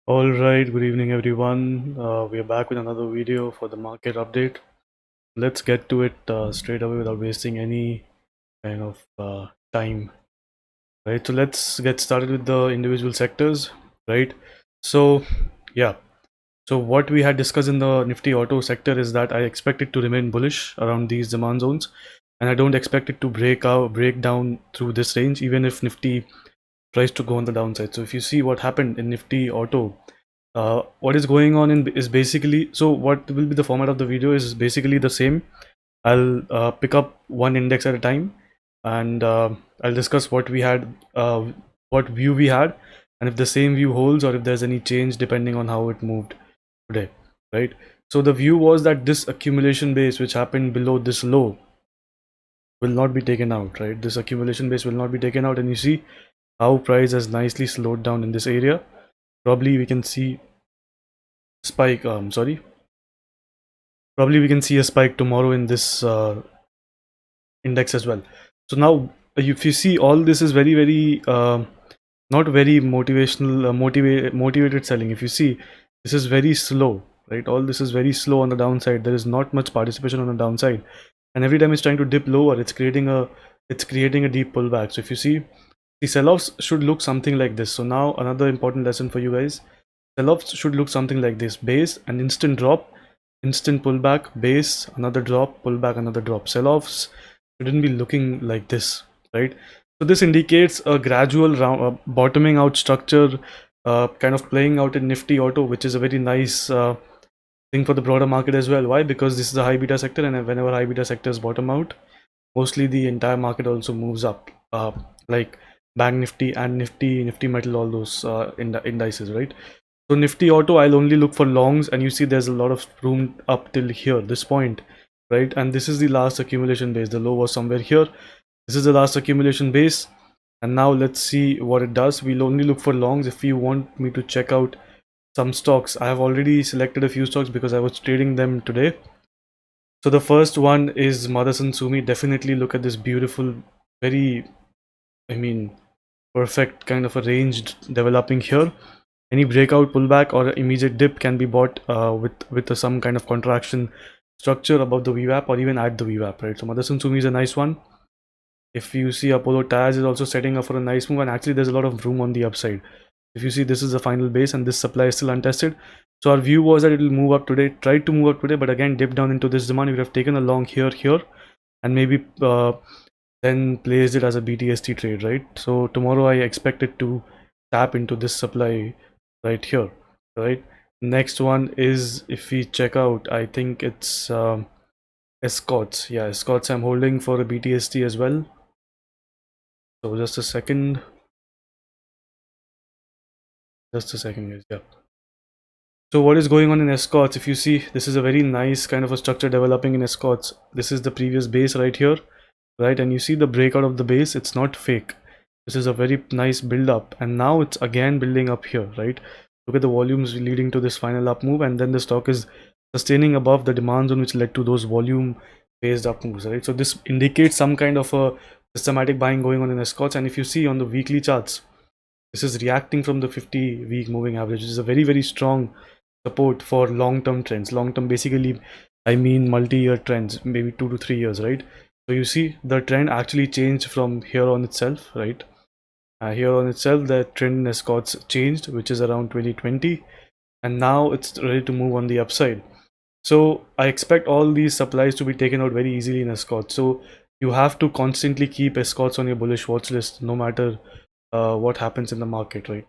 All right, good evening, everyone. We are back with another video for the market update. Let's get to it straight away without wasting any kind of time. Right, so let's get started with the individual sectors. Right, so yeah, so what we had discussed in the Nifty Auto sector is that I expect it to remain bullish around these demand zones, and I don't expect it to break down through this range, even if Nifty tries to go on the downside. So if you see what happened in Nifty Auto, what is going on in is basically, so what will be the format of the video is basically the same. I'll pick up one index at a time, and I'll discuss what view we had, and if the same view holds or if there's any change depending on how it moved today, right? So the view was that this accumulation base which happened below this low will not be taken out, right? This accumulation base will not be taken out, and you see how price has nicely slowed down in this area. Probably we can see spike. Sorry, probably we can see a spike tomorrow in this index as well. So now if you see, all this is very not very motivational, motivated selling. If you see, this is very slow, right? All this is very slow on the downside. There is not much participation on the downside, and every time it's trying to dip lower, it's creating a deep pullback. So if you see, the sell-offs should look something like this. So now another important lesson for you guys: sell-offs should look something like this: base, an instant drop, instant pullback, base, another drop, pullback, another drop. Sell-offs shouldn't be looking like this, right? So this indicates a gradual bottoming out structure, kind of playing out in Nifty Auto, which is a very nice thing for the broader market as well. Why? Because this is a high beta sector, and whenever high beta sectors bottom out, mostly the entire market also moves up, like Bank Nifty and Nifty Metal, all those indices, right? So Nifty Auto, I'll only look for longs, and you see there's a lot of room up till here, this point, right? And this is the last accumulation base. The low was somewhere here. This is the last accumulation base, and now let's see what it does. We'll only look for longs. If you want me to check out some stocks, I have already selected a few stocks because I was trading them today. So the first one is Motherson Sumi. Definitely look at this beautiful, very, I mean, perfect kind of a range developing here. Any breakout, pullback, or immediate dip can be bought with some kind of contraction structure above the VWAP or even at the VWAP, right? So Motherson Sumi is a nice one. If you see, Apollo Tyres is also setting up for a nice move, and actually there's a lot of room on the upside. If you see, this is the final base and this supply is still untested. So our view was that it will move up today, tried to move up today, but again dipped down into this demand. We would have taken a long here, and maybe then placed it as a BTST trade, right? So tomorrow I expect it to tap into this supply right here, right? Next one is, if we check out, I think it's Escorts. Yeah, Escorts I'm holding for a BTST as well. So just a second. Just a second, guys. Yeah. So what is going on in Escorts? If you see, this is a very nice kind of a structure developing in Escorts. This is the previous base right here, right? And you see the breakout of the base. It's not fake. This is a very nice build up, and now it's again building up here, right? Look at the volumes leading to this final up move, and then the stock is sustaining above the demand zone, which led to those volume based up moves, right? So this indicates some kind of a systematic buying going on in Escorts. And if you see on the weekly charts, this is reacting from the 50-week moving average, which is a very strong support for long-term trends. Long-term, basically, I mean multi-year trends, maybe 2 to 3 years, right? So you see the trend actually changed from here on itself, right? Here on itself, the trend in Escorts changed, which is around 2020, and now it's ready to move on the upside. So I expect all these supplies to be taken out very easily in Escorts. So you have to constantly keep Escorts on your bullish watch list, no matter what happens in the market, right?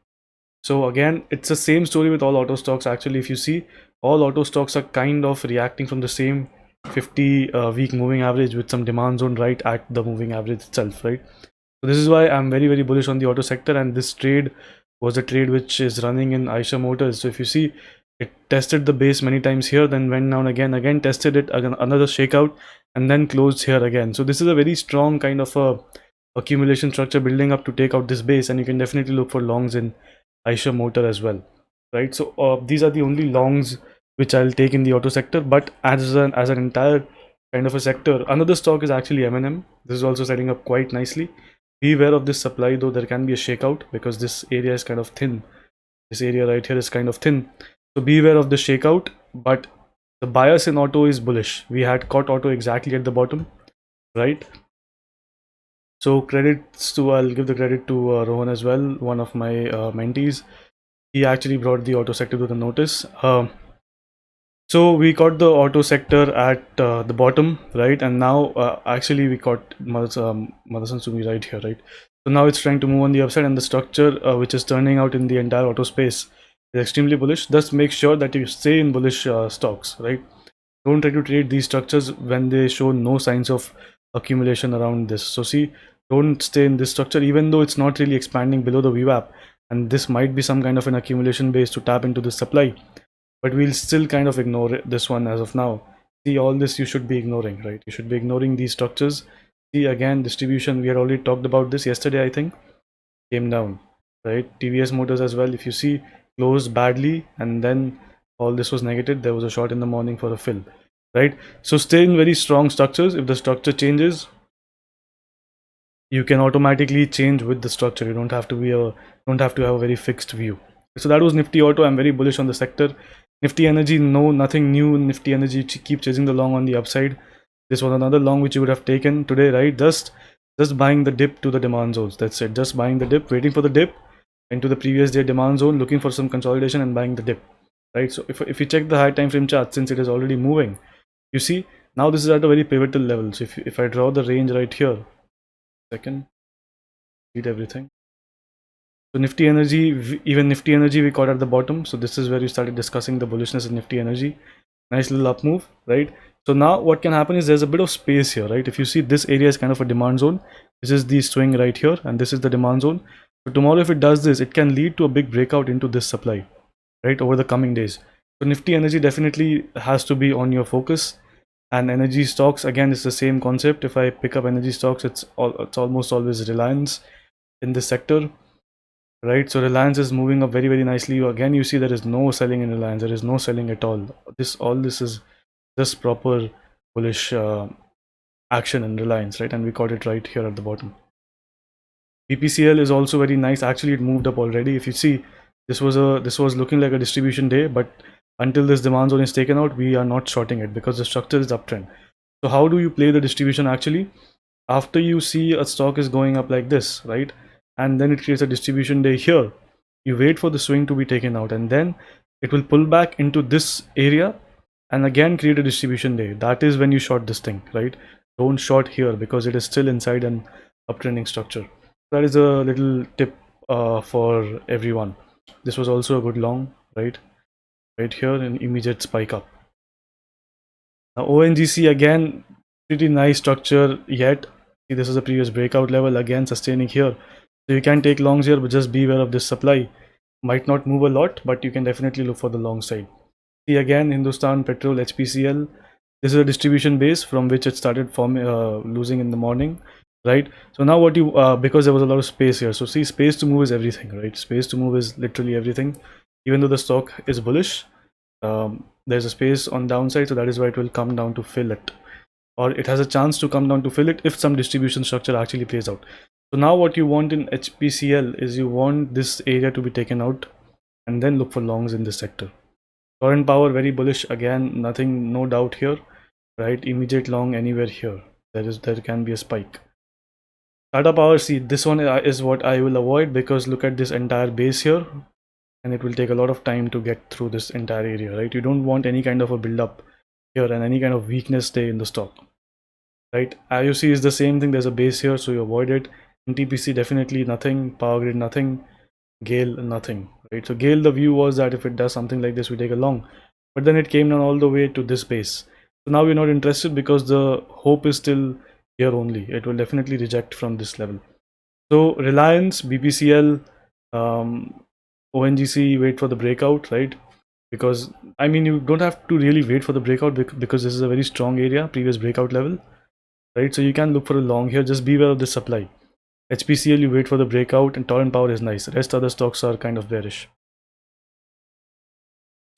So again, it's the same story with all auto stocks. Actually, if you see, all auto stocks are kind of reacting from the same 50-week moving average with some demand zone right at the moving average itself, right? So this is why I'm very bullish on the auto sector, and this trade was a trade which is running in Eicher Motors. So if you see, it tested the base many times here, then went down again tested it again, another shakeout, and then closed here again. So this is a very strong kind of a accumulation structure building up to take out this base, and you can definitely look for longs in Eicher Motor as well, right? So these are the only longs which I'll take in the auto sector. But as an entire kind of a sector, another stock is actually M&M. This is also setting up quite nicely. Beware of this supply though, there can be a shakeout because this area is kind of thin. This area right here is kind of thin. So beware of the shakeout, but the bias in auto is bullish. We had caught auto exactly at the bottom, right? So credits to, I'll give the credit to Rohan as well, one of my mentees. He actually brought the auto sector to the notice. So we caught the auto sector at the bottom, right? And now actually we caught Motherson Sumi right here, right? So now it's trying to move on the upside, and the structure which is turning out in the entire auto space is extremely bullish. Thus make sure that you stay in bullish stocks, right? Don't try to trade these structures when they show no signs of accumulation around this. So see, don't stay in this structure even though it's not really expanding below the VWAP, and this might be some kind of an accumulation base to tap into the supply, but we'll still kind of ignore this one as of now. See, all this you should be ignoring, right? You should be ignoring these structures. See, again, distribution, we had already talked about this yesterday, I think, came down, right? TVS Motors as well, if you see, closed badly, and then all this was negative. There was a short in the morning for a fill, right? So stay in very strong structures. If the structure changes, you can automatically change with the structure. You don't have to have a very fixed view. So that was Nifty Auto. I'm very bullish on the sector. Nifty Energy, no, nothing new. Nifty Energy keep chasing the long on the upside. This was another long which you would have taken today, right? Just buying the dip to the demand zones. That's it. Just buying the dip, waiting for the dip into the previous day demand zone, looking for some consolidation and buying the dip, right? So if you check the high time frame chart, since it is already moving, you see now this is at a very pivotal level. So if I draw the range right here, second, read everything. So Nifty Energy, even Nifty Energy we caught at the bottom. So this is where we started discussing the bullishness in Nifty Energy. Nice little up move, right? So now what can happen is there's a bit of space here, right? If you see, this area is kind of a demand zone. This is the swing right here, and this is the demand zone. So tomorrow if it does this, it can lead to a big breakout into this supply, right, over the coming days. So Nifty Energy definitely has to be on your focus. And energy stocks, again, it's the same concept. If I pick up energy stocks, it's almost always Reliance in this sector, right? So Reliance is moving up very, very nicely. Again, you see there is no selling in Reliance. There is no selling at all. All this is just proper bullish action in Reliance, right? And we caught it right here at the bottom. BPCL is also very nice. Actually, it moved up already. If you see, this was looking like a distribution day, but until this demand zone is taken out, we are not shorting it because the structure is uptrend. So how do you play the distribution actually? After you see a stock is going up like this, right, and then it creates a distribution day here, you wait for the swing to be taken out, and then it will pull back into this area and again create a distribution day. That is when you short this thing, right? Don't short here because it is still inside an uptrending structure. That is a little tip for everyone. This was also a good long, right here, an immediate spike up. Now ONGC, again, pretty nice structure yet. See, this is a previous breakout level, again sustaining here. So you can take longs here, but just beware of this supply. Might not move a lot, but you can definitely look for the long side. See, again, Hindustan Petrol, HPCL. This is a distribution base from which it started losing in the morning, right? So now what you, because there was a lot of space here. So see, space to move is everything, right? Space to move is literally everything. Even though the stock is bullish, there's a space on downside, so that is why it will come down to fill it, or it has a chance to come down to fill it if some distribution structure actually plays out. So now what you want in HPCL is you want this area to be taken out and then look for longs in this sector. Torrent Power, very bullish, again, nothing, no doubt here, right? Immediate long anywhere here, there can be a spike. Tata Power, see, this one is what I will avoid because look at this entire base here, and it will take a lot of time to get through this entire area, right? You don't want any kind of a build up here and any kind of weakness stay in the stock, right? IOC is the same thing. There's a base here, so you avoid it. NTPC, definitely nothing. Power Grid, nothing. GAIL, nothing, right? So GAIL, the view was that if it does something like this, we take a long, but then it came down all the way to this base. So now we're not interested because the hope is still here only. It will definitely reject from this level. So Reliance, BPCL, ONGC, wait for the breakout, right? Because I mean, you don't have to really wait for the breakout because this is a very strong area, previous breakout level, right? So you can look for a long here. Just beware of the supply. HPCL, you wait for the breakout, and Torrent Power is nice. Rest other stocks are kind of bearish.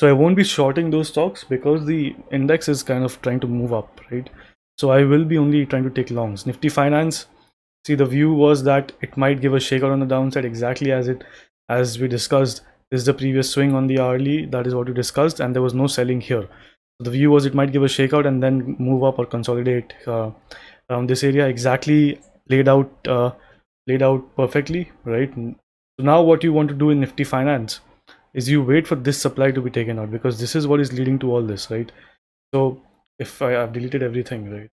So I won't be shorting those stocks because the index is kind of trying to move up, right? So I will be only trying to take longs. Nifty Finance, see, the view was that it might give a shakeout on the downside, exactly as we discussed. This is the previous swing on the hourly, that is what we discussed, and there was no selling here. So the view was it might give a shakeout and then move up or consolidate around this area. Exactly laid out perfectly, right? So now what you want to do in Nifty Finance is you wait for this supply to be taken out, because this is what is leading to all this, right? So if I've deleted everything, right?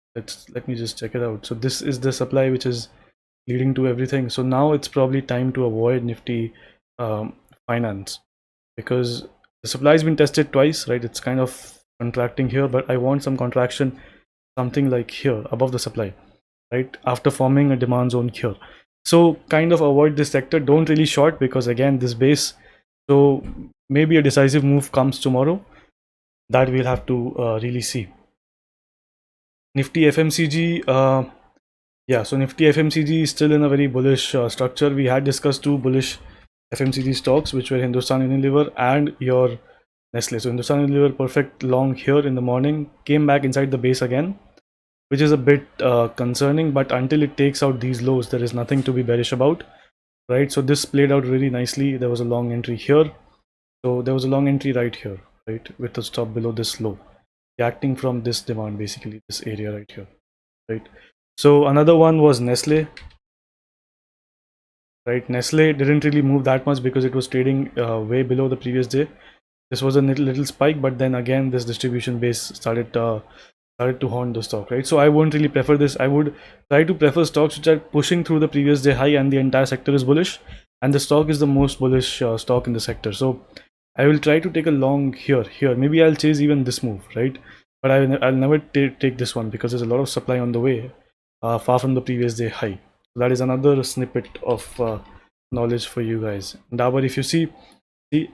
Let me just check it out. So this is the supply which is leading to everything. So now it's probably time to avoid Nifty Finance, because the supply has been tested twice, right? It's kind of contracting here, but I want some contraction, something like here above the supply, right? After forming a demand zone here. So kind of avoid this sector. Don't really short, because again, this base. So maybe a decisive move comes tomorrow. That we'll have to really see. Nifty FMCG, yeah, so Nifty FMCG is still in a very bullish structure. We had discussed two bullish FMCG stocks, which were Hindustan Unilever and your Nestle. So Hindustan Unilever perfect long here in the morning, came back inside the base again, which is a bit concerning, but until it takes out these lows, there is nothing to be bearish about, right? So this played out really nicely. There was a long entry here. So there was a long entry right here, right, with the stop below this low, reacting from this demand, basically this area right here, right? So another one was Nestle, right? Nestle didn't really move that much because it was trading way below the previous day. This was a little spike, but then again this distribution base started to haunt the stock, right? So I won't really prefer this. I would try to prefer stocks which are pushing through the previous day high and the entire sector is bullish, and the stock is the most bullish stock in the sector. So I will try to take a long here. Maybe I'll chase even this move, right? But I'll never take this one, because there's a lot of supply on the way, far from the previous day high. That is another snippet of knowledge for you guys. Dabur, if you see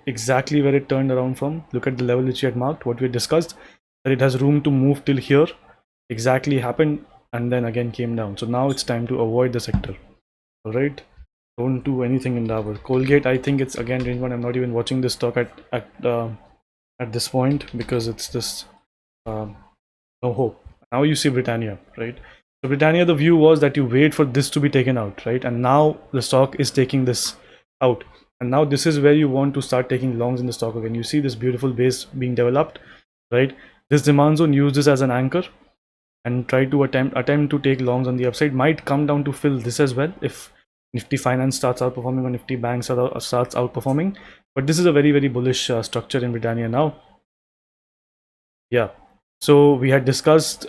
exactly where it turned around from, look at the level which we had marked, what we had discussed, that it has room to move till here, exactly happened, and then again came down. So now it's time to avoid the sector. All right, don't do anything in Dabur. Colgate, I think it's again range one. I'm not even watching this stock at this point, because it's just no hope. Now you see Britannia, right? So Britannia, the view was that you wait for this to be taken out, right? And now the stock is taking this out, and now this is where you want to start taking longs in the stock again. You see this beautiful base being developed, right? This demand zone, use this as an anchor and try to attempt to take longs on the upside. Might come down to fill this as well if Nifty Finance starts outperforming or Nifty Bank starts outperforming. But this is a very bullish structure in Britannia now. Yeah, so we had discussed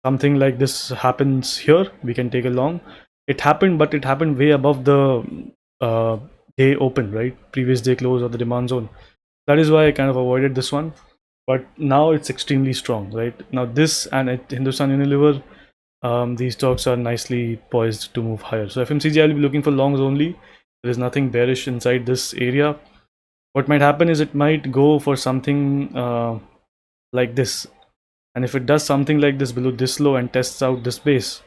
something like this happens here, we can take a long. It happened, but it happened way above the day open, right? Previous day close or the demand zone. That is why I kind of avoided this one. But now it's extremely strong, right? Now this and Hindustan Unilever, these stocks are nicely poised to move higher. So FMCG, I'll be looking for longs only. There is nothing bearish inside this area. What might happen is it might go for something like this, and if it does something like this below this low and tests out this base,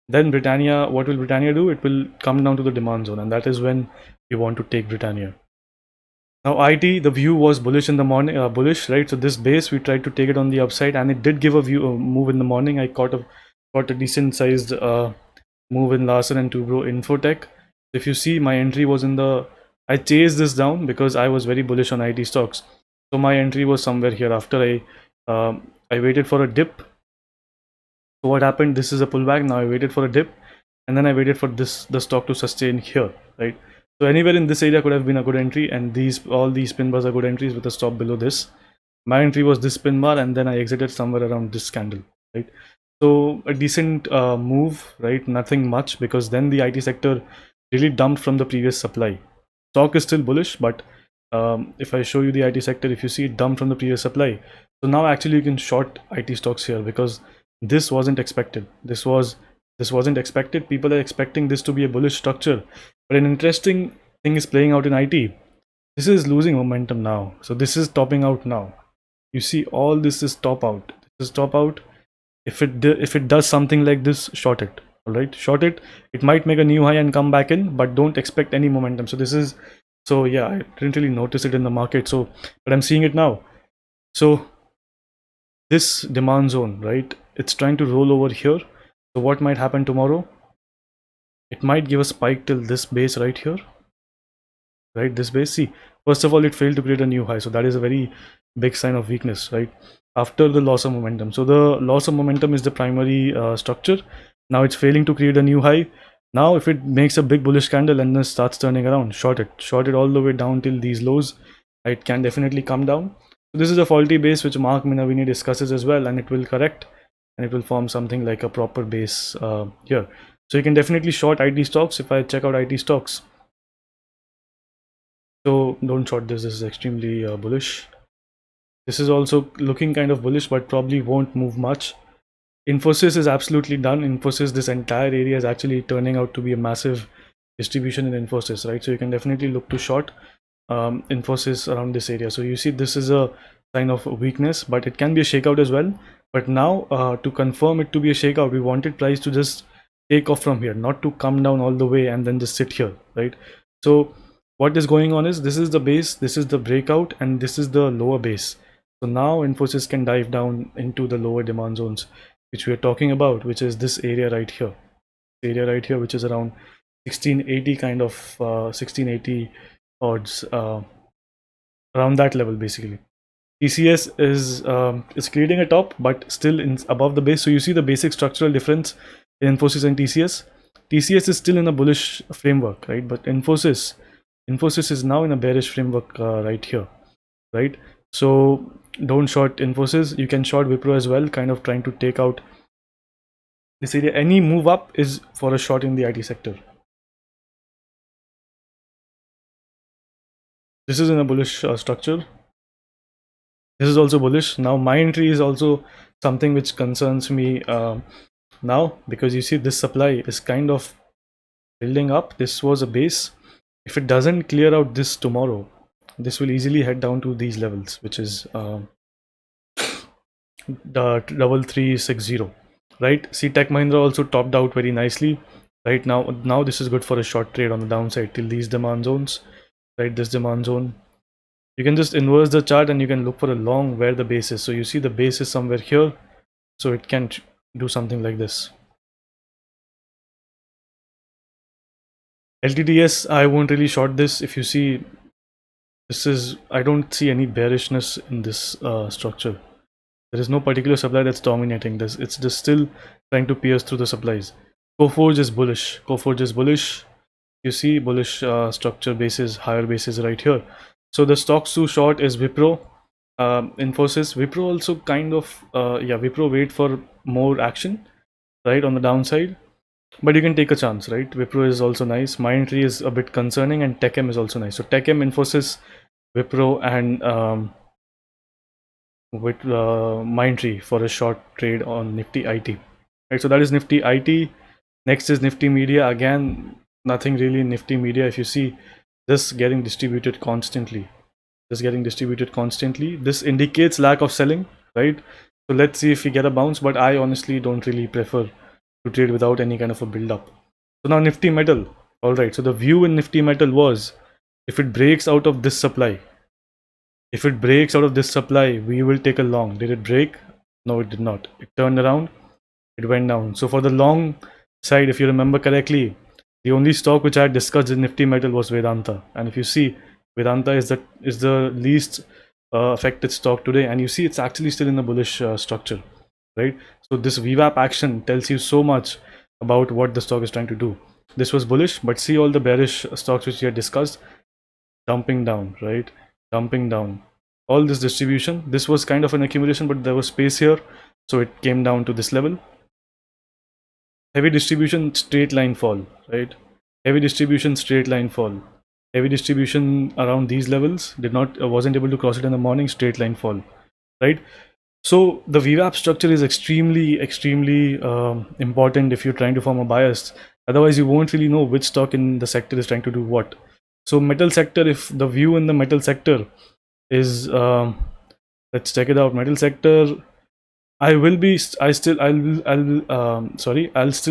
then Britannia, what will Britannia do? It will come down to the demand zone, and that is when you want to take Britannia. Now IT, the view was bullish in the morning, bullish, right? So this base, we tried to take it on the upside, and it did give a move in the morning. I caught a decent sized move in Larsen and Toubro Infotech. If you see, my entry was in the, I chased this down because I was very bullish on IT stocks. So my entry was somewhere here after I waited for a dip. So what happened? This is a pullback. Now I waited for a dip, and then I waited for the stock to sustain here, right? So anywhere in this area could have been a good entry, and all these pin bars are good entries with a stop below this. My entry was this pin bar, and then I exited somewhere around this candle, right? So a decent move, right? Nothing much, because then the IT sector really dumped from the previous supply. Stock is still bullish, but if I show you the IT sector, if you see it dumped from the previous supply, so now actually you can short IT stocks here, because this wasn't expected. This wasn't expected. People are expecting this to be a bullish structure, but an interesting thing is playing out in IT. This is losing momentum now, so this is topping out now. You see, all this is top out. This is top out. If it does something like this, short it. All right, short it. It might make a new high and come back in, but don't expect any momentum. So yeah, I didn't really notice it in the market. So, but I'm seeing it now. So this demand zone, right? It's trying to roll over here. So what might happen tomorrow? It might give a spike till this base right here, right? This base. See, First of all, it failed to create a new high, so that is a very big sign of weakness, right? After the loss of momentum, so the loss of momentum is the primary structure. Now it's failing to create a new high. Now if it makes a big bullish candle and then starts turning around, short it all the way down till these lows. It can definitely come down. So this is a faulty base which Mark Minervini discusses as well, and it will correct and it will form something like a proper base here. So you can definitely short IT stocks. If I check out IT stocks, so don't short this. This is extremely bullish. This is also looking kind of bullish, but probably won't move much. Infosys is absolutely done. Infosys, this entire area is actually turning out to be a massive distribution in Infosys, right? So you can definitely look to short Infosys around this area. So you see this is a sign of weakness, but it can be a shakeout as well. But now to confirm it to be a shakeout, we wanted price to just take off from here, not to come down all the way and then just sit here, right? So what is going on is this is the base, this is the breakout, and this is the lower base. So now Infosys can dive down into the lower demand zones, which we are talking about, which is this area right here, which is around 1680 kind of 1680 odds, around that level basically. TCS is creating a top, but still above the base. So you see the basic structural difference in Infosys and TCS. TCS is still in a bullish framework, right? But Infosys is now in a bearish framework right here, right? So don't short Infosys. You can short Wipro as well, kind of trying to take out this area. Any move up is for a short in the IT sector. This is in a bullish structure. This is also bullish. Now my entry is also something which concerns me now, because you see this supply is kind of building up. This was a base. If it doesn't clear out this tomorrow, this will easily head down to these levels, which is the 3360, right? See, Tech Mahindra also topped out very nicely right now. This is good for a short trade on the downside till these demand zones, right? This demand zone, you can just inverse the chart and you can look for a long where the base is. So you see the base is somewhere here, so it can do something like this. LTTS, I won't really short this. If you see, this is, I don't see any bearishness in this structure. There is no particular supply that's dominating this. It's just still trying to pierce through the supplies. Coforge is bullish. Coforge is bullish. You see bullish structure bases, higher bases right here. So the stocks to short is Wipro, Infosys. Wipro also kind of, Wipro wait for more action, right, on the downside. But you can take a chance, right? Wipro is also nice. Mindtree is a bit concerning, and TechM is also nice. So TechM, Infosys, Wipro, and with Mindtree for a short trade on Nifty IT. Right, so that is Nifty IT. Next is Nifty Media. Again, nothing really in Nifty Media. If you see, just getting distributed constantly. This indicates lack of selling, right? So let's see if we get a bounce, but I honestly don't really prefer to trade without any kind of a build up. So now Nifty Metal. All right, so the view in Nifty Metal was, if it breaks out of this supply, we will take a long. Did it break? No, it did not. It turned around, it went down. So for the long side, if you remember correctly, the only stock which I had discussed in Nifty Metal was Vedanta. And if you see, Vedanta is the least affected stock today, and you see it's actually still in a bullish structure, right? So this VWAP action tells you so much about what the stock is trying to do. This was bullish, but see all the bearish stocks which we had discussed dumping down, right? Dumping down. All this distribution, this was kind of an accumulation, but there was space here, so it came down to this level. Heavy distribution, straight line fall, right? Heavy distribution, straight line fall. Heavy distribution around these levels wasn't able to cross it in the morning, straight line fall, right? So the VWAP structure is extremely important if you're trying to form a bias. Otherwise, you won't really know which stock in the sector is trying to do what. So metal sector, if the view in the metal sector is, let's check it out. Metal sector, I'll still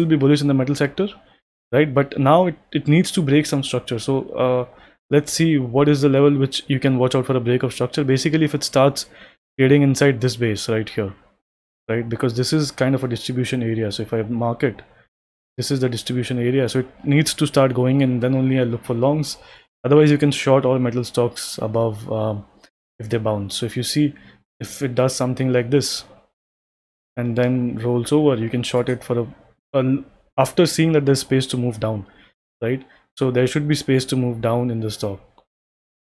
be bullish in the metal sector, right? But now it needs to break some structure. So let's see what is the level which you can watch out for a break of structure. Basically, if it starts trading inside this base right here, right, because this is kind of a distribution area. So if I mark it, this is the distribution area, so it needs to start going in, then only I look for longs. Otherwise you can short all metal stocks above if they bounce. So if you see, if it does something like this and then rolls over, you can short it for after seeing that there's space to move down, right? So there should be space to move down in the stock.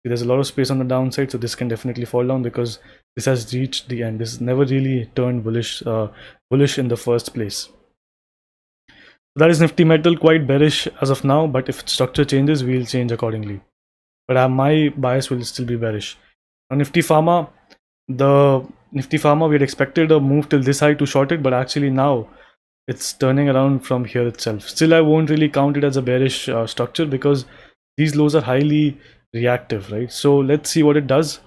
There's a lot of space on the downside, so this can definitely fall down because this has reached the end. This never really turned bullish in the first place. That is Nifty Metal, quite bearish as of now, but if structure changes, we'll change accordingly. But my bias will still be bearish. On Nifty Pharma, we had expected a move till this high to short it, but actually now it's turning around from here itself. Still, I won't really count it as a bearish structure because these lows are highly reactive, right? So let's see what it does.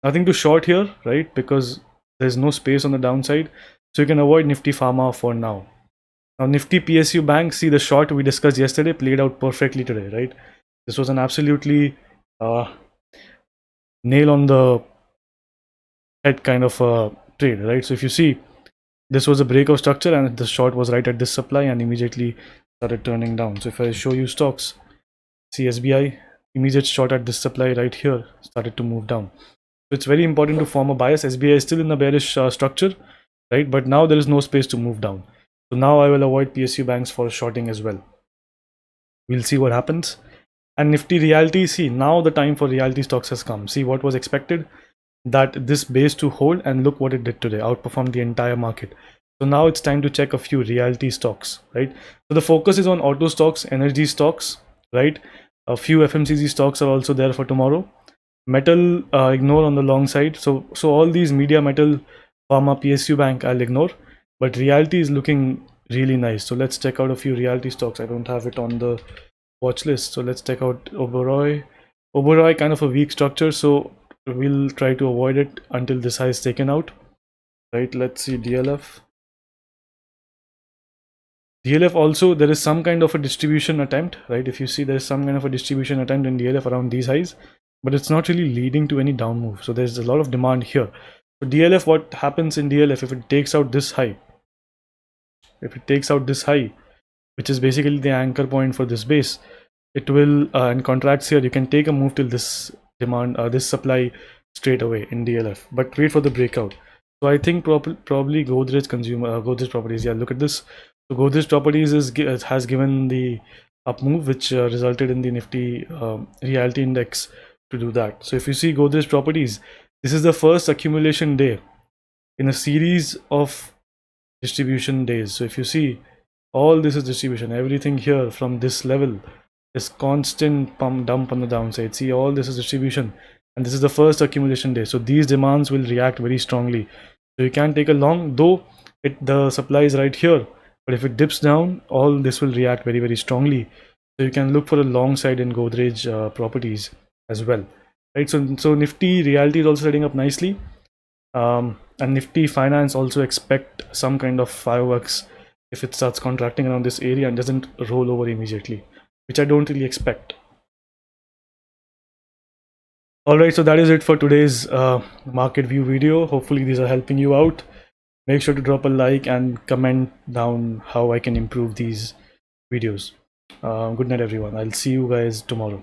Nothing to short here, right? Because there's no space on the downside. So you can avoid Nifty Pharma for now. Now Nifty PSU Bank, see the short we discussed yesterday played out perfectly today, right? This was an absolutely nail on the head kind of trade, right? So if you see, this was a breakout structure and the short was right at this supply and immediately started turning down. So if I show you stocks, see SBI, immediate short at this supply right here, started to move down. So it's very important to form a bias. SBI is still in the bearish structure, right? But now there is no space to move down. So now I will avoid PSU banks for shorting as well. We'll see what happens. And Nifty Realty, see, now the time for realty stocks has come. See what was expected, that this base to hold, and look what it did today, outperformed the entire market. So now it's time to check a few realty stocks, right? So the focus is on auto stocks, energy stocks, right? A few FMCG stocks are also there for tomorrow. Metal, ignore on the long side. So all these media, metal, pharma, PSU bank, I'll ignore. But realty is looking really nice. So let's check out a few realty stocks. I don't have it on the watch list. So let's check out Oberoi. Oberoi, kind of a weak structure, so we'll try to avoid it until this high is taken out, right? Let's see DLF. DLF also, there is some kind of a distribution attempt, right? If you see, there's some kind of a distribution attempt in DLF around these highs, but it's not really leading to any down move. So there's a lot of demand here. So DLF, what happens in DLF if it takes out this high? If it takes out this high, which is basically the anchor point for this base, it will and contracts here, you can take a move till this demand, this supply straight away in DLF, but wait for the breakout. So I think probably Godrej Godrej Properties, yeah, look at this. So Godrej Properties has given the up move, which resulted in the Nifty Realty Index to do that. So if you see Godrej Properties, this is the first accumulation day in a series of distribution days. So if you see, all this is distribution. Everything here from this level is constant pump dump on the downside. See, all this is distribution, and this is the first accumulation day. So these demands will react very strongly. So you can take a long, though the supply is right here, but if it dips down, all this will react very, very strongly. So you can look for a long side in Godrej Properties as well, right? So Nifty Realty is also setting up nicely, and Nifty Finance also expect some kind of fireworks if it starts contracting around this area and doesn't roll over immediately, which I don't really expect. Alright, so that is it for today's market view video. Hopefully these are helping you out. Make sure to drop a like and comment down how I can improve these videos. Good night everyone. I'll see you guys tomorrow.